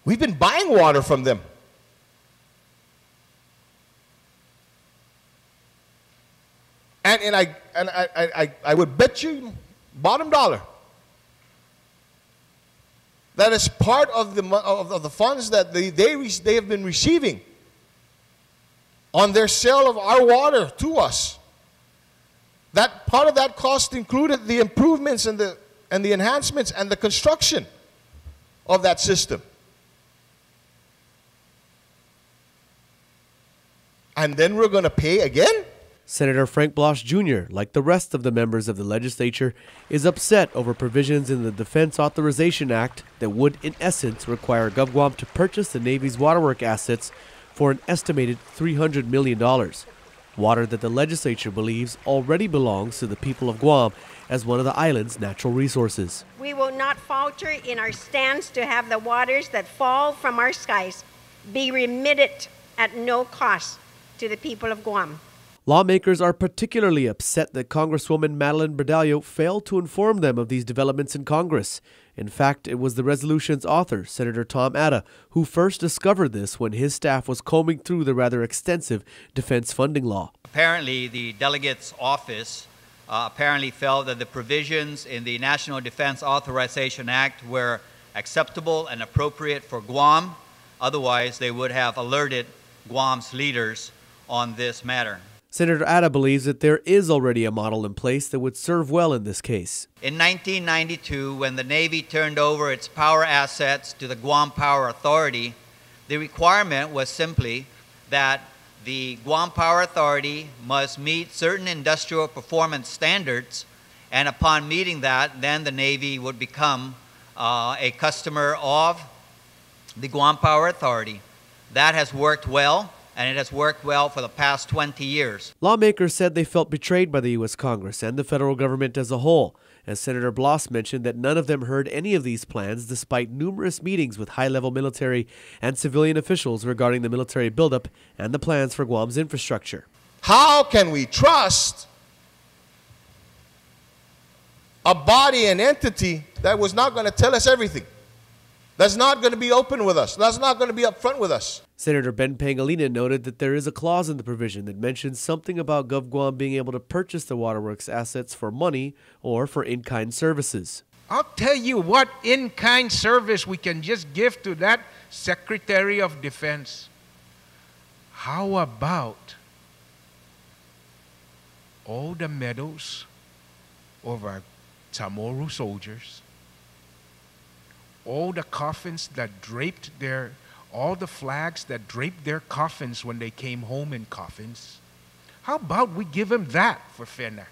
We've been buying water from them. And I would bet you bottom dollar that is part of the funds that they have been receiving on their sale of our water to us. That part of that cost included the improvements and the enhancements and the construction of that system. And then we're going to pay again? Senator Frank Blosch Jr., like the rest of the members of the legislature, is upset over provisions in the Defense Authorization Act that would, in essence, require GovGuam to purchase the Navy's waterwork assets for an estimated $300 million. Water that the legislature believes already belongs to the people of Guam as one of the island's natural resources. We will not falter in our stance to have the waters that fall from our skies be remitted at no cost to the people of Guam. Lawmakers are particularly upset that Congresswoman Madeline Berdallo failed to inform them of these developments in Congress. In fact, it was the resolution's author, Senator Tom Atta, who first discovered this when his staff was combing through the rather extensive defense funding law. Apparently, the delegate's office apparently felt that the provisions in the National Defense Authorization Act were acceptable and appropriate for Guam. Otherwise, they would have alerted Guam's leaders on this matter. Senator Atta believes that there is already a model in place that would serve well in this case. In 1992, when the Navy turned over its power assets to the Guam Power Authority, the requirement was simply that the Guam Power Authority must meet certain industrial performance standards, and upon meeting that, then the Navy would become a customer of the Guam Power Authority. That has worked well, and it has worked well for the past 20 years. Lawmakers said they felt betrayed by the U.S. Congress and the federal government as a whole, as Senator Blosch mentioned that none of them heard any of these plans despite numerous meetings with high-level military and civilian officials regarding the military buildup and the plans for Guam's infrastructure. How can we trust a body and entity that was not going to tell us everything? That's not going to be open with us. That's not going to be upfront with us. Senator Ben Pangilinan noted that there is a clause in the provision that mentions something about GovGuam being able to purchase the waterworks assets for money or for in-kind services. I'll tell you what in-kind service we can just give to that Secretary of Defense. How about all the medals of our Chamorro soldiers, all the coffins that draped all the flags that draped their coffins when they came home in coffins? How about we give them that for FENAC?